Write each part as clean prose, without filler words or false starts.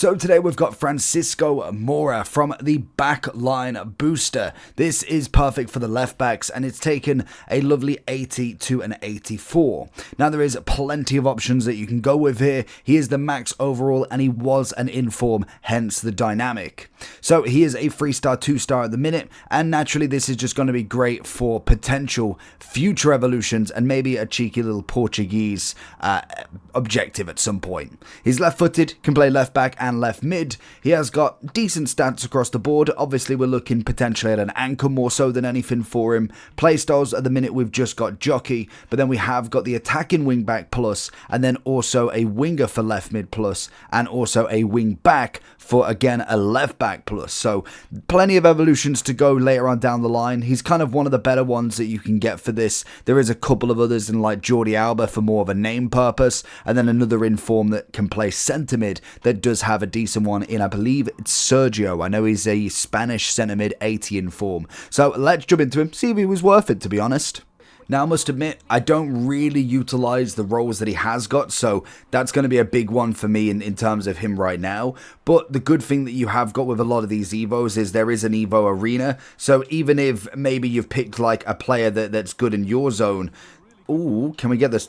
So today we've got Francisco Moura from the Backline booster. This is perfect for the left backs and it's taken a lovely 80 to an 84. Now there is plenty of options that you can go with here. He is the max overall and he was an inform, hence the dynamic. So he is a 3-star, 2-star at the minute, and naturally this is just going to be great for potential future evolutions and maybe a cheeky little Portuguese objective at some point. He's left-footed, can play left back and left mid. He has got decent stats across the board. Obviously we're looking potentially at an anchor more so than anything for him. Playstyles at the minute we've just got jockey, but then we have got the attacking wing back plus, and then also a winger for left mid plus, and also a wing back for again a left back plus. So plenty of evolutions to go later on down the line. He's kind of one of the better ones that you can get for this. There is a couple of others in like Jordi Alba for more of a name purpose, and then another inform that can play centre mid that does have a decent one in, I believe it's Sergio. I know he's a Spanish centre mid 80 in form. So let's jump into him, see if he was worth it, to be honest. Now, I must admit, I don't really utilise the roles that he has got, so that's going to be a big one for me in terms of him right now. But the good thing that you have got with a lot of these Evos is there is an Evo arena, so even if maybe you've picked like a player that's good in your zone. Ooh, can we get this?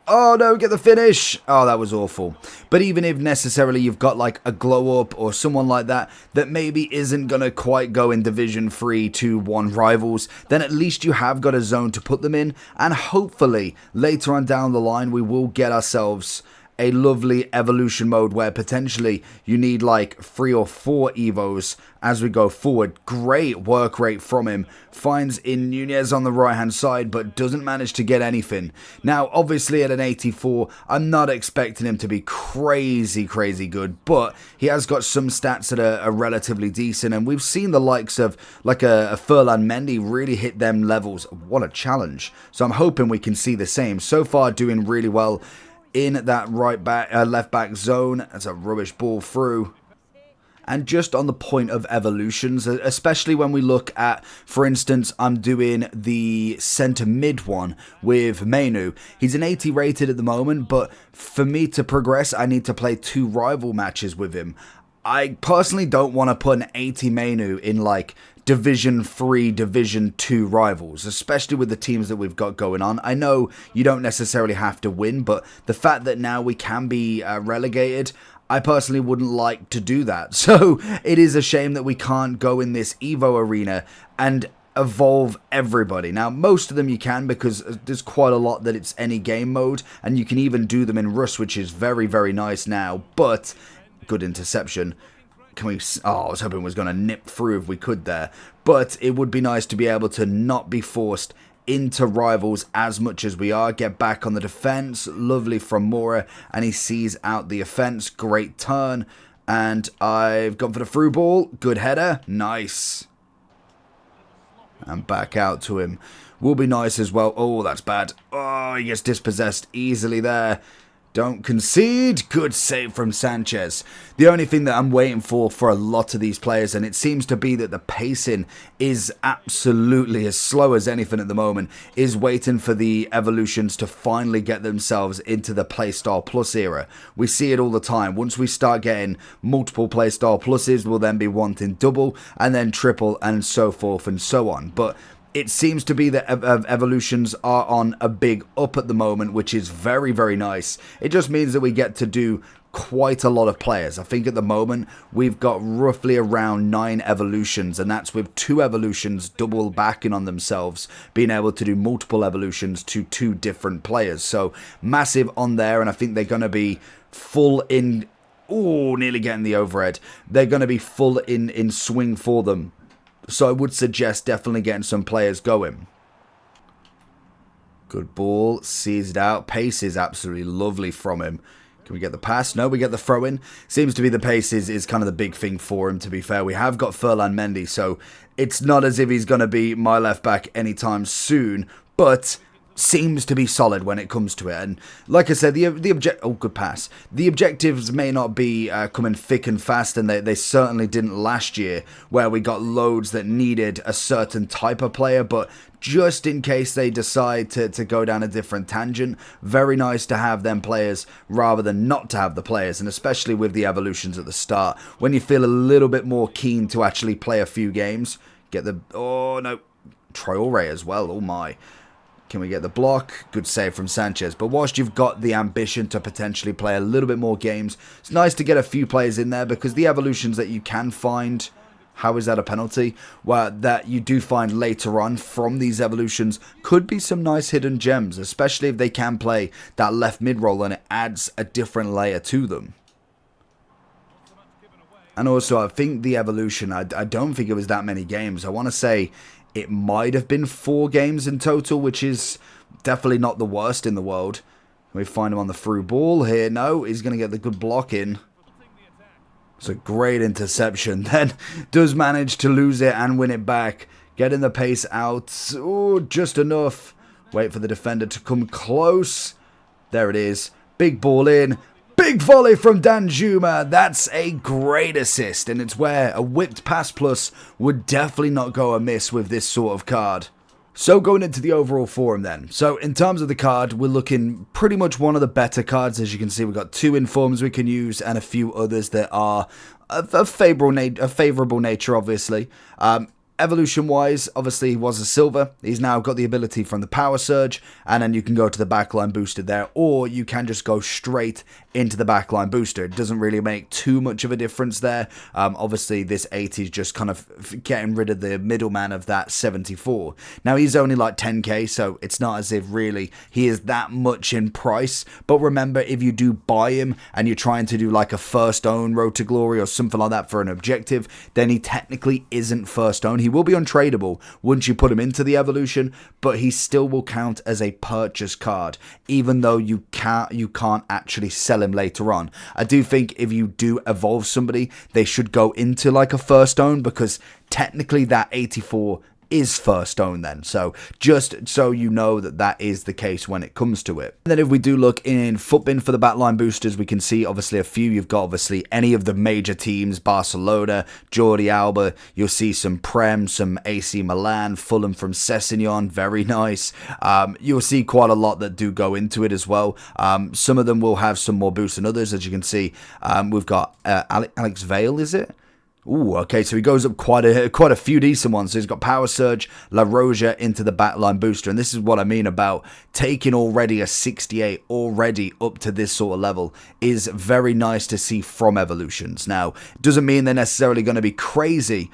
Oh no, get the finish! Oh, that was awful. But even if necessarily you've got like a glow up or someone like that maybe isn't going to quite go in Division 3 2-1 rivals, then at least you have got a zone to put them in, and hopefully later on down the line we will get ourselves a lovely evolution mode where potentially you need like 3 or 4 Evos as we go forward. Great work rate from him. Finds in Nunez on the right hand side but doesn't manage to get anything. Now obviously at an 84 I'm not expecting him to be crazy good, but he has got some stats that are relatively decent, and we've seen the likes of like a Furlan Mendy really hit them levels. What a challenge. So I'm hoping we can see the same. So far doing really well in that left back zone. That's a rubbish ball through. And just on the point of evolutions, especially when we look at, for instance, I'm doing the centre mid one with Menu. He's an 80 rated at the moment, but for me to progress, I need to play 2 rival matches with him. I personally don't want to put an 80 Menu in like Division 3, Division 2 rivals, especially with the teams that we've got going on. I know you don't necessarily have to win, but the fact that now we can be relegated, I personally wouldn't like to do that. So it is a shame that we can't go in this Evo arena and evolve everybody. Now most of them you can, because there's quite a lot that it's any game mode, and you can even do them in Rust, which is very nice now. But good interception. Can we? Oh, I was hoping it was going to nip through if we could there. But it would be nice to be able to not be forced into rivals as much as we are. Get back on the defense. Lovely from Moura, and he sees out the offense. Great turn. And I've gone for the through ball. Good header. Nice. And back out to him. Will be nice as well. Oh, that's bad. Oh, he gets dispossessed easily there. Don't concede. Good save from Sanchez. The only thing that I'm waiting for a lot of these players, and it seems to be that the pacing is absolutely as slow as anything at the moment, is waiting for the evolutions to finally get themselves into the Playstyle Plus era. We see it all the time. Once we start getting multiple Playstyle Pluses, we'll then be wanting double and then triple and so forth and so on. But it seems to be that evolutions are on a big up at the moment, which is very nice. It just means that we get to do quite a lot of players. I think at the moment we've got roughly around 9 evolutions, and that's with 2 evolutions double backing on themselves, being able to do multiple evolutions to 2 different players. So massive on there, and I think they're going to be full in... Oh, nearly getting the overhead. They're going to be full in swing for them. So I would suggest definitely getting some players going. Good ball. Sees it out. Pace is absolutely lovely from him. Can we get the pass? No, we get the throw in. Seems to be the pace is kind of the big thing for him, to be fair. We have got Furlan Mendy, so it's not as if he's going to be my left back anytime soon. But seems to be solid when it comes to it. And like I said, good pass. The objectives may not be coming thick and fast, and they certainly didn't last year, where we got loads that needed a certain type of player, but just in case they decide to go down a different tangent, very nice to have them players rather than not to have the players, and especially with the evolutions at the start, when you feel a little bit more keen to actually play a few games. Get the, oh no, Traore as well, oh my. Can we get the block? Good save from Sanchez. But whilst you've got the ambition to potentially play a little bit more games, it's nice to get a few players in there, because the evolutions that you can find, how is that a penalty? Well, that you do find later on from these evolutions could be some nice hidden gems, especially if they can play that left mid role and it adds a different layer to them. And also, I think the evolution, I don't think it was that many games. I want to say it might have been 4 games in total, which is definitely not the worst in the world. We find him on the through ball here. No, he's going to get the good block in. It's a great interception. Then does manage to lose it and win it back. Getting the pace out. Oh, just enough. Wait for the defender to come close. There it is. Big ball in. Big volley from Danjuma. That's a great assist, and it's where a whipped pass plus would definitely not go amiss with this sort of card. So going into the overall forum then. So in terms of the card, we're looking pretty much one of the better cards. As you can see, we've got 2 informs we can use and a few others that are of favourable nature, obviously. Evolution-wise, obviously, he was a silver. He's now got the ability from the power surge, and then you can go to the backline booster there, or you can just go straight into the backline booster. It doesn't really make too much of a difference there. Obviously, this 80 is just kind of getting rid of the middleman of that 74. Now, he's only like 10k, so it's not as if really he is that much in price. But remember, if you do buy him and you're trying to do like a first own Road to Glory or something like that for an objective, then he technically isn't first own. He will be untradeable once you put him into the evolution, but he still will count as a purchase card, even though you can't actually sell him later on. I do think if you do evolve somebody, they should go into like a first own, because technically that 84 is first own then. So just so you know that that is the case when it comes to it. And then if we do look in footbin for the backline boosters, we can see obviously a few. You've got obviously any of the major teams, Barcelona, Jordi Alba. You'll see some Prem, some AC Milan, Fulham from Sessegnon, very nice. You'll see quite a lot that do go into it as well. Some of them will have some more boosts than others. As you can see, we've got Alex Vale, is it? Ooh, okay, so he goes up quite a few decent ones. So he's got Power Surge, La Roja into the backline booster. And this is what I mean about taking already a 68 already up to this sort of level is very nice to see from evolutions. Now, it doesn't mean they're necessarily going to be crazy.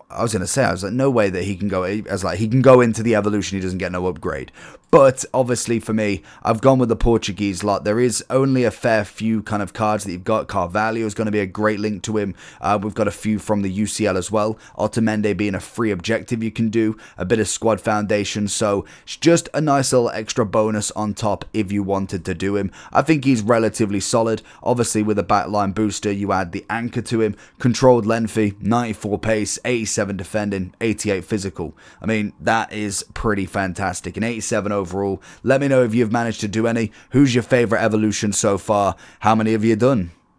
I was like, no way that he can go. He can go into the evolution. He doesn't get no upgrade. But obviously for me, I've gone with the Portuguese lot. There is only a fair few kind of cards that you've got. Carvalho is going to be a great link to him. We've got a few from the UCL as well. Otamendi being a free objective you can do. A bit of squad foundation. So it's just a nice little extra bonus on top if you wanted to do him. I think he's relatively solid. Obviously with a backline booster, you add the anchor to him. Controlled lengthy, 94 pace, 87 defending, 88 physical. I mean, that is pretty fantastic. An 87 overall. Let me know if you've managed to do any. Who's your favorite evolution so far? How many have you done?